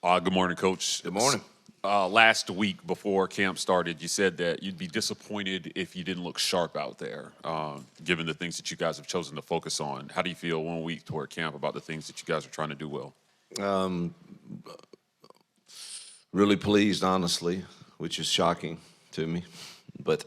Good morning, Coach. Good morning. Last week before camp started, you said that you'd be disappointed if you didn't look sharp out there, given the things that you guys have chosen to focus on. How do you feel 1 week toward camp about the things that you guys are trying to do well? Really pleased, honestly, which is shocking to me. But,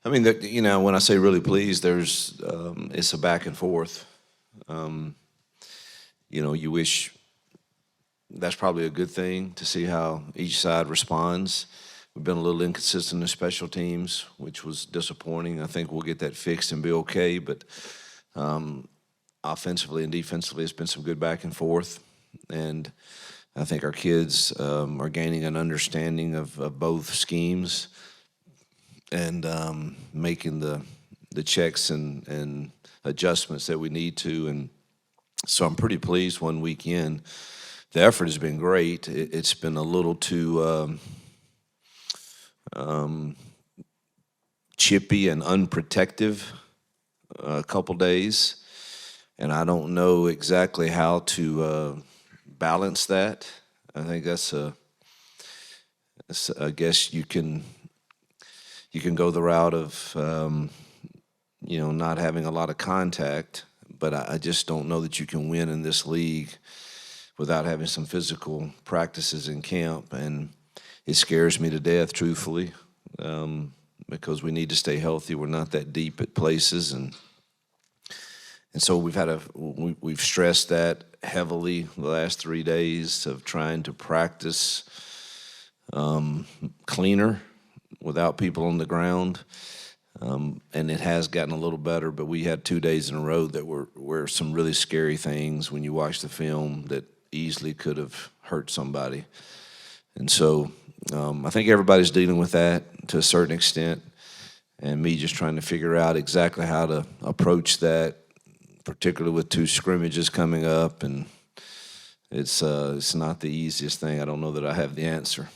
I mean, when I say really pleased, it's a back and forth. You wish that's probably a good thing to see how each side responds. We've been a little inconsistent in special teams, which was disappointing. I think we'll get that fixed and be okay, but offensively and defensively, it's been some good back and forth. And I think our kids are gaining an understanding of both schemes and making the checks and adjustments that we need to. And so I'm pretty pleased 1 week in. The effort has been great. It's been a little too chippy and unprotective a couple days, and I don't know exactly how to balance that. I think I guess you can go the route of not having a lot of contact, but I just don't know that you can win in this league without having some physical practices in camp. And it scares me to death, truthfully, because we need to stay healthy. We're not that deep at places, and so we've stressed that heavily the last 3 days of trying to practice cleaner without people on the ground. And it has gotten a little better, but we had 2 days in a row that were some really scary things when you watch the film that easily could have hurt somebody. And so I think everybody's dealing with that to a certain extent, and me just trying to figure out exactly how to approach that, particularly with 2 scrimmages coming up, and it's not the easiest thing. I don't know that I have the answer.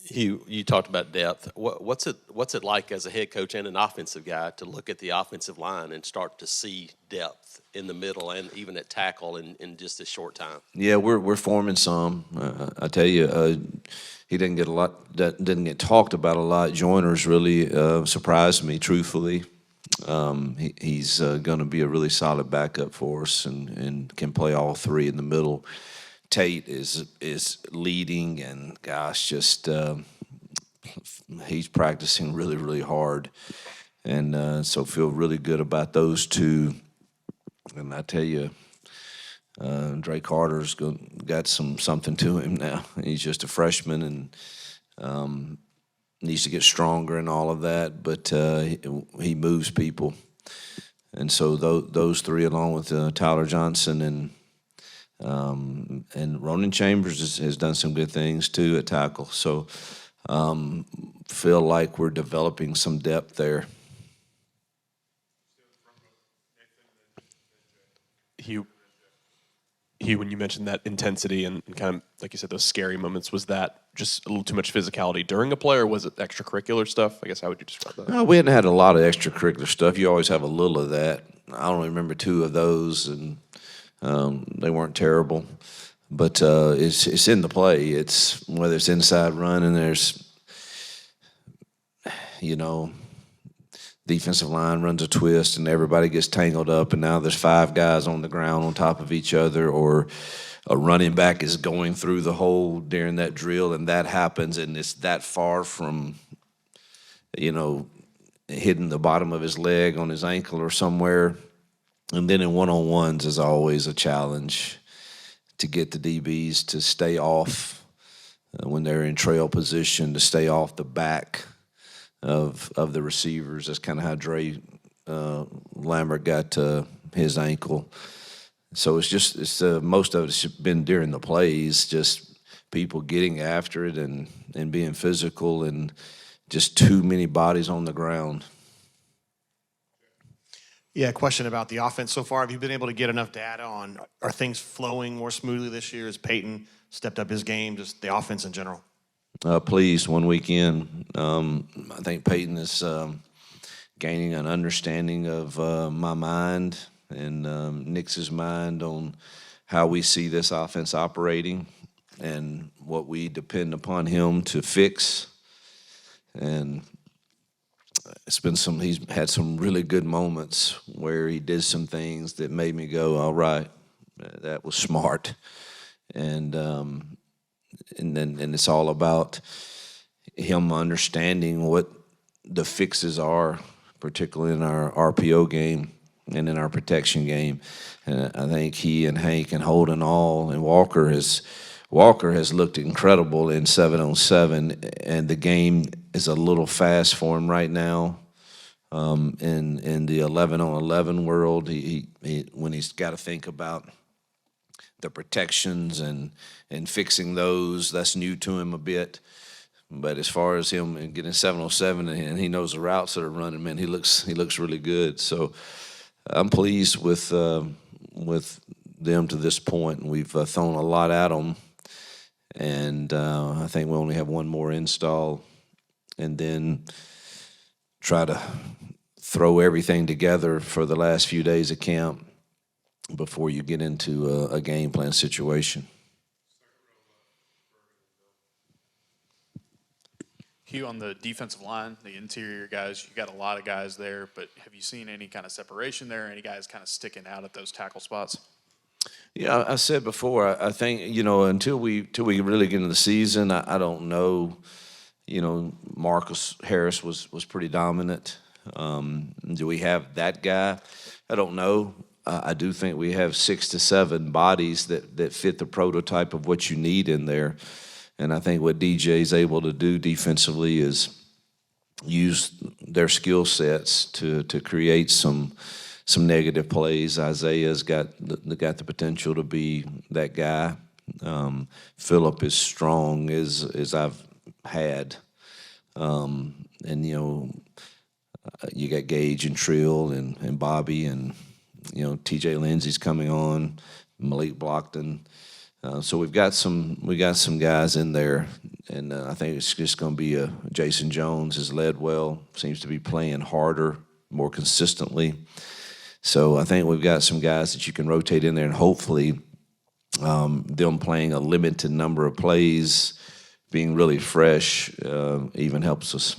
Hugh, you talked about depth. What's it like as a head coach and an offensive guy to look at the offensive line and start to see depth in the middle and even at tackle in just a short time? Yeah, we're forming some. I tell you, he didn't get talked about a lot. Joyner's really surprised me, truthfully. He's going to be a really solid backup for us and can play all 3 in the middle. Tate is leading, and gosh, just he's practicing really, really hard, and so feel really good about those 2. And I tell you, Dre Carter's got something to him now. He's just a freshman and needs to get stronger and all of that, but he moves people, and so those 3, along with Tyler Johnson and Ronan Chambers has done some good things too at tackle. So feel like we're developing some depth there. Hugh, when you mentioned that intensity and kind of, like you said, those scary moments, was that just a little too much physicality during a play, or was it extracurricular stuff? I guess, how would you describe that? No, we hadn't had a lot of extracurricular stuff. You always have a little of that. I don't remember 2 of those, and they weren't terrible, but it's in the play. It's whether it's inside run and there's, defensive line runs a twist and everybody gets tangled up, and now there's 5 guys on the ground on top of each other, or a running back is going through the hole during that drill, and that happens, and it's that far from, hitting the bottom of his leg on his ankle or somewhere. And then in one-on-ones is always a challenge to get the DBs to stay off when they're in trail position, to stay off the back of the receivers. That's kind of how Dre Lambert got his ankle. So it's most of it's been during the plays, just people getting after it and being physical, and just too many bodies on the ground. Yeah, question about the offense so far. Have you been able to get enough data on, are things flowing more smoothly this year? Has Peyton stepped up his game, just the offense in general? Pleased 1 week in. I think Peyton is gaining an understanding of my mind and Nix's mind on how we see this offense operating and what we depend upon him to fix. And he's had some really good moments where he did some things that made me go, all right, that was smart. And it's all about him understanding what the fixes are, particularly in our RPO game and in our protection game. And I think he and Hank and Holden and Walker has looked incredible in 7-on-7, and the game is a little fast for him right now. In the 11-on-11 world, he when he's got to think about the protections and fixing those, that's new to him a bit. But as far as him getting 7-on-7 and he knows the routes that are running, man, he looks really good. So I'm pleased with them to this point, and we've thrown a lot at them. And I think we only have one more install, and then try to throw everything together for the last few days of camp before you get into a game plan situation. Hugh, on the defensive line, the interior guys, you got a lot of guys there, but have you seen any kind of separation there? Any guys kind of sticking out at those tackle spots? Yeah, I said before, I think, until we really get into the season, I don't know. Marcus Harris was pretty dominant. Do we have that guy? I don't know. I do think we have 6 to 7 bodies that fit the prototype of what you need in there. And I think what DJ's able to do defensively is use their skill sets to create some negative plays. Isaiah's got the potential to be that guy. Phillip is strong as I've had. You got Gage and Trill and Bobby and TJ Lindsey's coming on, Malik Blockton. So we've got some guys in there, and I think it's just going to be Jayson Jones has led well, seems to be playing harder, more consistently. So I think we've got some guys that you can rotate in there, and hopefully them playing a limited number of plays, being really fresh, even helps us.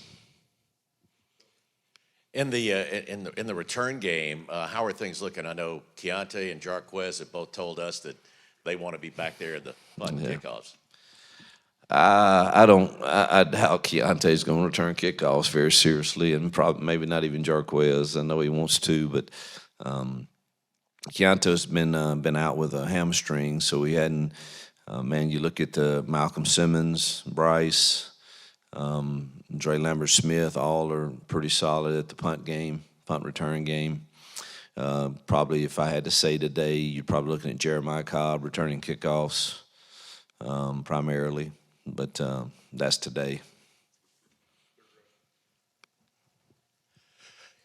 In the return game, how are things looking? I know Keontae and Jarquez have both told us that they want to be back there at the punt kickoffs. I doubt Keontae's going to return kickoffs very seriously, and probably maybe not even Jarquez. I know he wants to, but Keontae's been out with a hamstring, so we hadn't. You look at Malcolm Simmons, Bryce, Dre Lambert-Smith, all are pretty solid at the punt return game. Probably, if I had to say today, you're probably looking at Jeremiah Cobb returning kickoffs primarily, but that's today.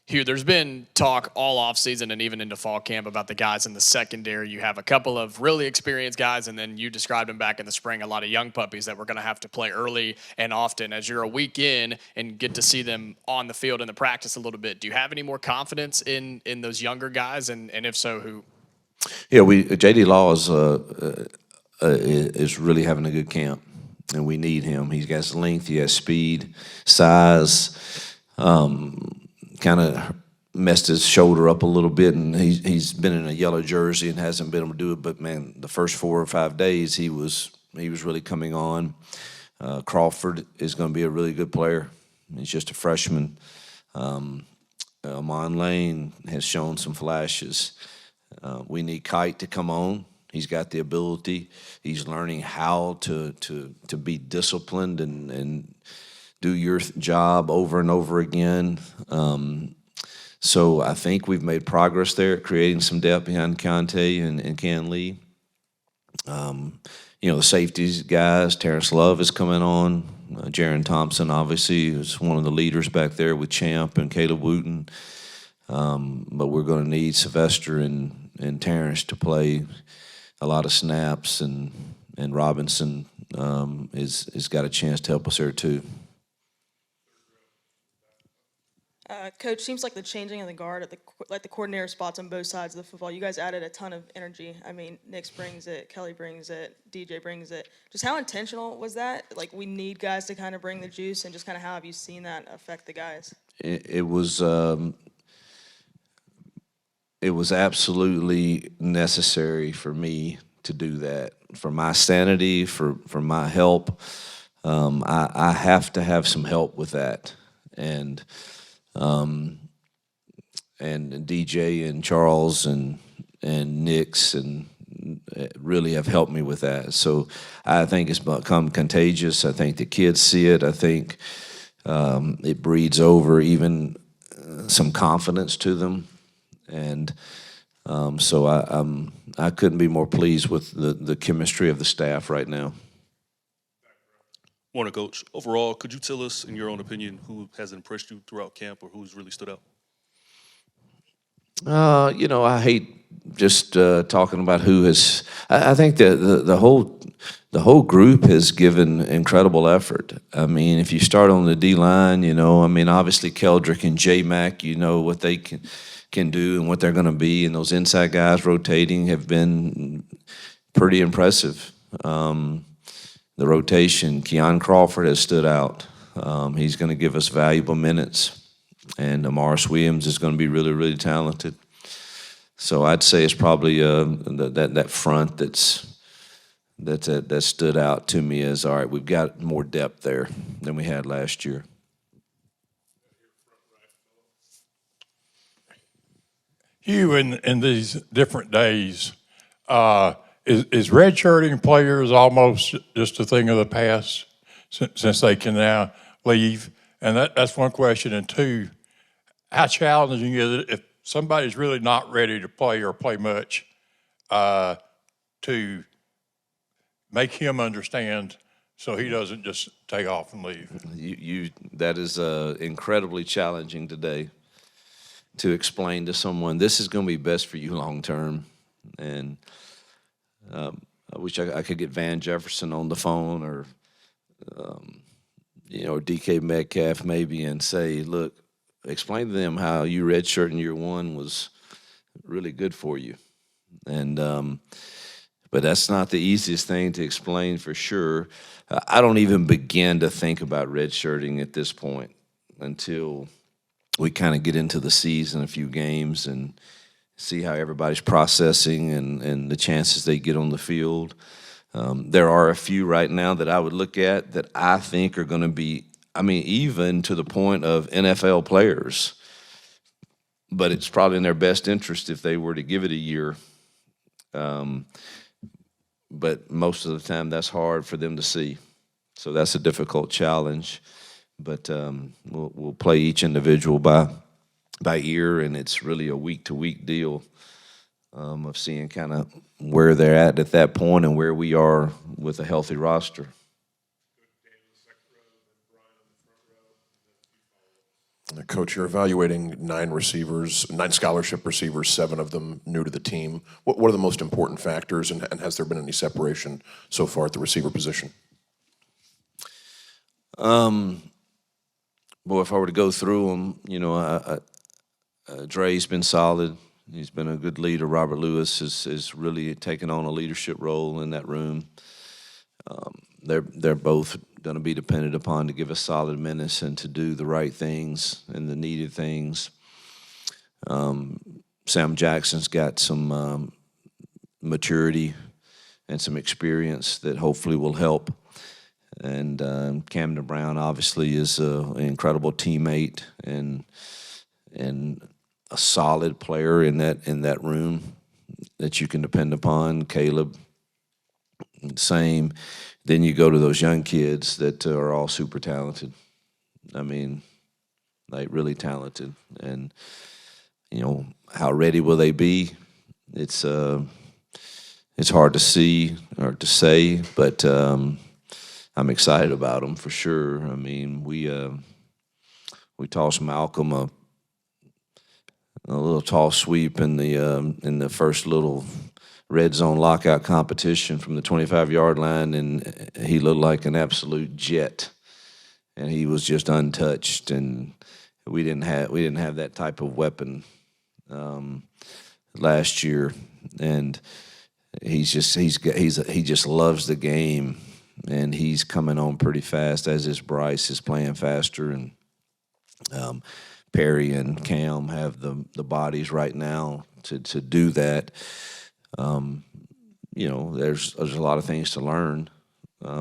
Hugh, there's been talk all offseason and even into fall camp about the guys in the secondary. You have a couple of really experienced guys, and then you described them back in the spring, a lot of young puppies that we're going to have to play early and often. As you're a week in and get to see them on the field in the practice a little bit, do you have any more confidence in those younger guys, and if so, who? Yeah, J.D. Law is really having a good camp, and we need him. He has length, he has speed, size. Kind of messed his shoulder up a little bit, and he's been in a yellow jersey and hasn't been able to do it. But man, the first 4 or 5 days he was really coming on. Crawford is going to be a really good player. He's just a freshman. Amon Lane has shown some flashes. We need Kite to come on. He's got the ability. He's learning how to be disciplined and do your job over and over again. So I think we've made progress there, creating some depth behind Keontae and Ken Lee. The safeties guys, Terrence Love is coming on. Jaron Thompson, obviously, is one of the leaders back there with Champ and Caleb Wooten. But we're going to need Sylvester and Terrence to play a lot of snaps, and Robinson is got a chance to help us there too. Coach, seems like the changing of the guard at the coordinator spots on both sides of the football, you guys added a ton of energy. I mean, Nix brings it, Kelly brings it, DJ brings it. Just how intentional was that? Like, we need guys to kind of bring the juice, and just kind of how have you seen that affect the guys? It was absolutely necessary for me to do that, for my sanity, for my help. I have to have some help with that, and DJ and Charles and Nix and really have helped me with that. So I think it's become contagious. I think the kids see it. I think it breeds over even some confidence to them, and so I couldn't be more pleased with the chemistry of the staff right now. Morning, Coach. Overall, could you tell us, in your own opinion, who has impressed you throughout camp or who's really stood out? I hate just talking about who has. I think that the whole group has given incredible effort. I mean, if you start on the D line, obviously Keldrick and J-Mac, what they can do and what they're going to be, and those inside guys rotating have been pretty impressive. The rotation, Keon Crawford has stood out. He's going to give us valuable minutes. And Amaris Williams is going to be really, really talented. So I'd say it's probably that front that stood out to me as, all right, we've got more depth there than we had last year. Hugh, in these different days, is redshirting players almost just a thing of the past since they can now leave? And that's one question. And two, how challenging is it if somebody's really not ready to play or play much to make him understand so he doesn't just take off and leave? That is incredibly challenging today to explain to someone, this is going to be best for you long term. And I wish I could get Van Jefferson on the phone or DK Metcalf maybe and say, look, explain to them how you redshirt in year one was really good for you. And but that's not the easiest thing to explain for sure. I don't even begin to think about redshirting at this point until we kind of get into the season, a few games, and see how everybody's processing and the chances they get on the field. There are a few right now that I would look at that I think are going to be, even to the point of NFL players. But it's probably in their best interest if they were to give it a year. But most of the time, that's hard for them to see. So that's a difficult challenge. But we'll play each individual by ear, and it's really a week-to-week deal of seeing kind of where they're at that point and where we are with a healthy roster. Coach, you're evaluating 9 scholarship receivers, 7 of them new to the team. What are the most important factors, and has there been any separation so far at the receiver position? Boy, if I were to go through them, Dre's been solid. He's been a good leader. Robert Lewis is really taken on a leadership role in that room. They're both going to be dependent upon to give us solid minutes and to do the right things and the needed things. Sam Jackson's got some maturity and some experience that hopefully will help. And Camden Brown obviously is an incredible teammate and a solid player in that room that you can depend upon. Caleb, same. Then you go to those young kids that are all super talented. Like really talented. And how ready will they be? It's hard to see or to say, but I'm excited about them for sure. We tossed Malcolm a little toss sweep in the first little red zone lockout competition from the 25-yard line, and he looked like an absolute jet. And he was just untouched, and we didn't have that type of weapon last year, and he just loves the game, and he's coming on pretty fast. As is Bryce is playing faster, and Perry and Cam have the bodies right now to do that. You know, there's a lot of things to learn.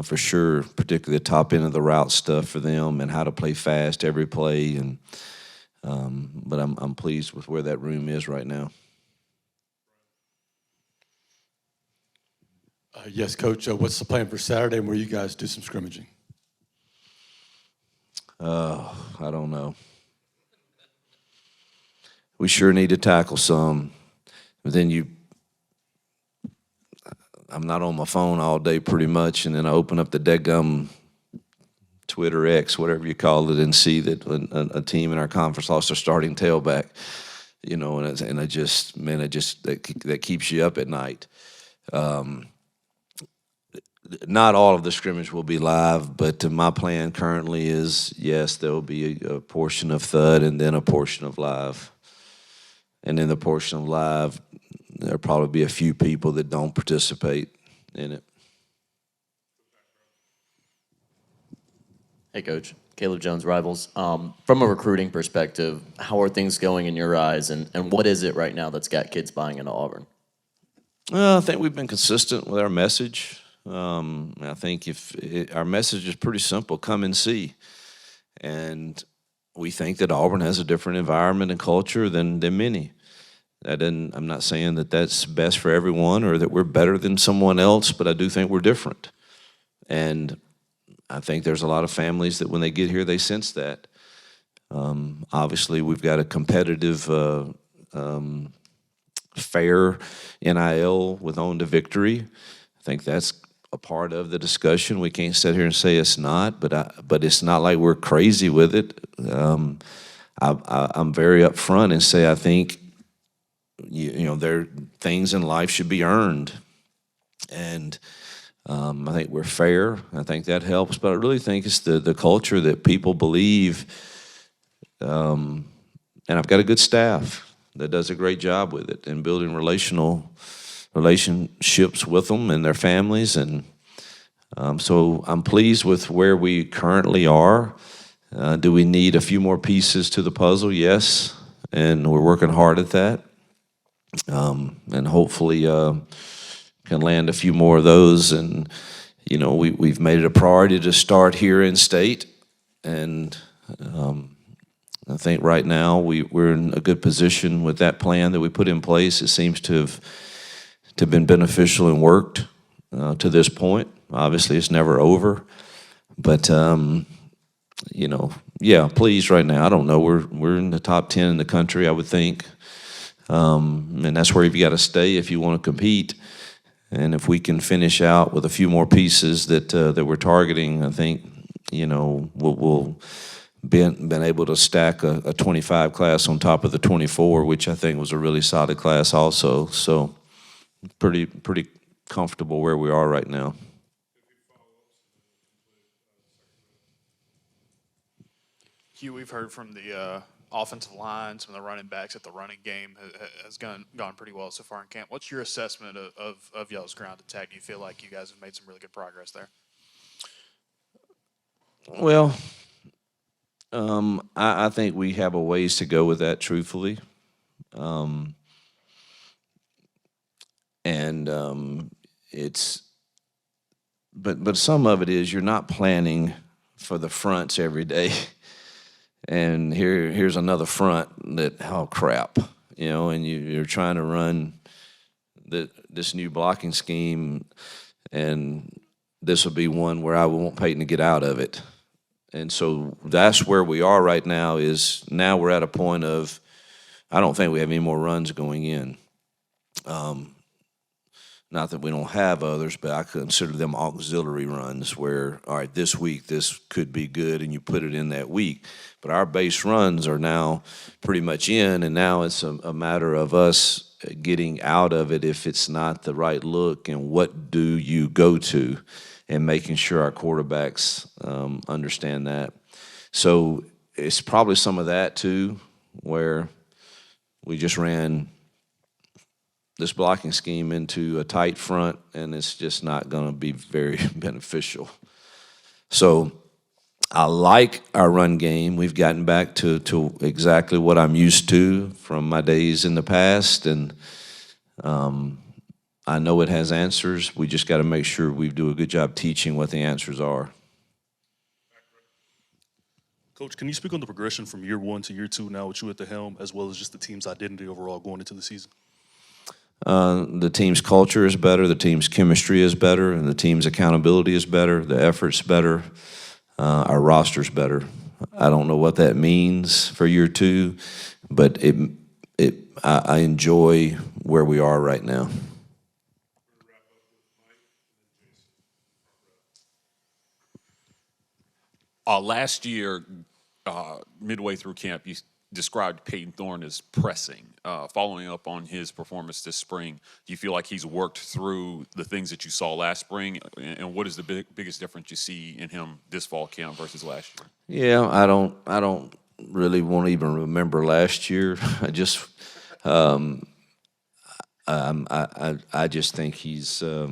For sure, particularly the top end of the route stuff for them and how to play fast every play. And but I'm pleased with where that room is right now. Yes, Coach. What's the plan for Saturday and where you guys do some scrimmaging? I don't know. We sure need to tackle some. But then I'm not on my phone all day pretty much, and then I open up the deadgum Twitter X, whatever you call it, and see that a team in our conference lost their starting tailback, you know, and that keeps you up at night. Not all of the scrimmage will be live, but my plan currently is, yes, there will be a portion of Thud and then a portion of live. And in the portion of live, there'll probably be a few people that don't participate in it. Hey, Coach. Caleb Jones, Rivals. From a recruiting perspective, how are things going in your eyes, and what is it right now that's got kids buying into Auburn? Well, I think we've been consistent with our message. I think our message is pretty simple: come and see. And we think that Auburn has a different environment and culture than many. I'm not saying that that's best for everyone or that we're better than someone else, but I do think we're different. And I think there's a lot of families that when they get here, they sense that. Obviously, we've got a competitive, fair NIL with On to Victory. I think that's a part of the discussion. We can't sit here and say it's not, but it's not like we're crazy with it. I'm very upfront and say I think there things in life should be earned, and I think we're fair. I think that helps, but I really think it's the culture that people believe. And I've got a good staff that does a great job with it and building relationships with them and their families, and so I'm pleased with where we currently are. Do we need a few more pieces to the puzzle? Yes, and we're working hard at that, and hopefully can land a few more of those. And we've made it a priority to start here in state, and I think right now we're in a good position with that plan that we put in place. It seems to have been beneficial and worked to this point. Obviously, it's never over, but pleased right now. I don't know. We're in the top 10 in the country, I would think, and that's where you've got to stay if you want to compete. And if we can finish out with a few more pieces that we're targeting, I think we'll been able to stack a 25 class on top of the 24, which I think was a really solid class also. So pretty comfortable where we are right now. Hugh, we've heard from the offensive line, some of the running backs, that the running game has gone pretty well so far in camp. What's your assessment of y'all's ground attack? Do you feel like you guys have made some really good progress there? Well, I think we have a ways to go with that, truthfully. But some of it is you're not planning for the fronts every day. And here's another front that, oh crap, and you're trying to run this new blocking scheme, and this will be one where I want Peyton to get out of it. And so that's where we are right now. Is now we're at a point of, I don't think we have any more runs going in. Not that we don't have others, but I consider them auxiliary runs where, all right, this week this could be good, and you put it in that week. But our base runs are now pretty much in, and now it's a matter of us getting out of it if it's not the right look, and what do you go to, and making sure our quarterbacks understand that. So it's probably some of that too, where we just ran this blocking scheme into a tight front, and it's just not going to be very beneficial. So I like our run game. We've gotten back to exactly what I'm used to from my days in the past, and I know it has answers. We just got to make sure we do a good job teaching what the answers are. Coach, can you speak on the progression from year 1 to year 2 now with you at the helm, as well as just the team's identity overall going into the season? The team's culture is better, the team's chemistry is better, and the team's accountability is better, the effort's better, our roster's better. I don't know what that means for year 2, but I enjoy where we are right now. Last year, midway through camp, you described Peyton Thorne as pressing. Following up on his performance this spring, do you feel like he's worked through the things that you saw last spring? And what is the biggest difference you see in him this fall camp versus last year? Yeah, I don't really want to even remember last year. I just I just think he's. I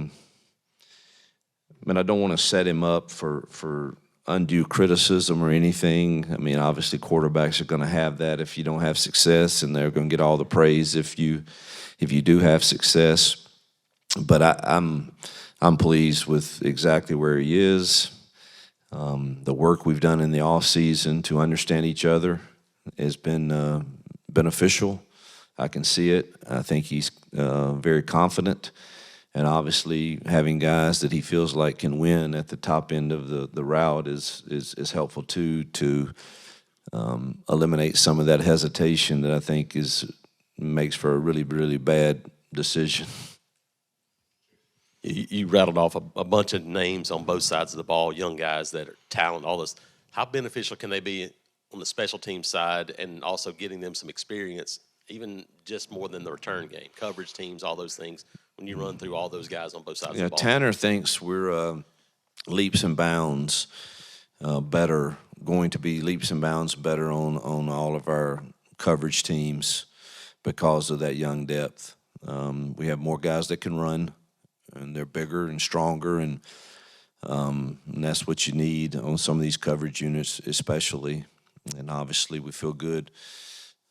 mean, I don't want to set him up for undue criticism or anything. I mean, obviously quarterbacks are going to have that if you don't have success, and they're going to get all the praise if you do have success. But I'm pleased with exactly where he is. The work we've done in the off season to understand each other has been beneficial. I can see it. I think he's very confident. And obviously, having guys that he feels like can win at the top end of the route is helpful too, to eliminate some of that hesitation that I think makes for a really, really bad decision. You rattled off a bunch of names on both sides of the ball, young guys that are talent, all this. How beneficial can they be on the special team side, and also getting them some experience, even just more than the return game, coverage teams, all those things, when you run through all those guys on both sides of the ball? Tanner thinks we're leaps and bounds better, going to be leaps and bounds better on all of our coverage teams because of that young depth. We have more guys that can run, and they're bigger and stronger, and that's what you need on some of these coverage units especially. And obviously we feel good.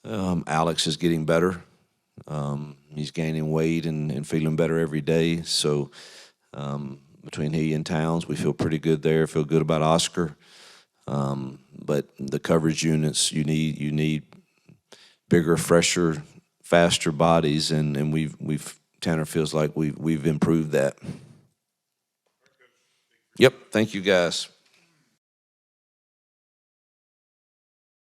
Alex is getting better. He's gaining weight and feeling better every day. So between he and Towns, we feel pretty good there. Feel good about Oscar. But the coverage units, you need bigger, fresher, faster bodies, and Tanner feels like we've improved that. Yep. Thank you, guys.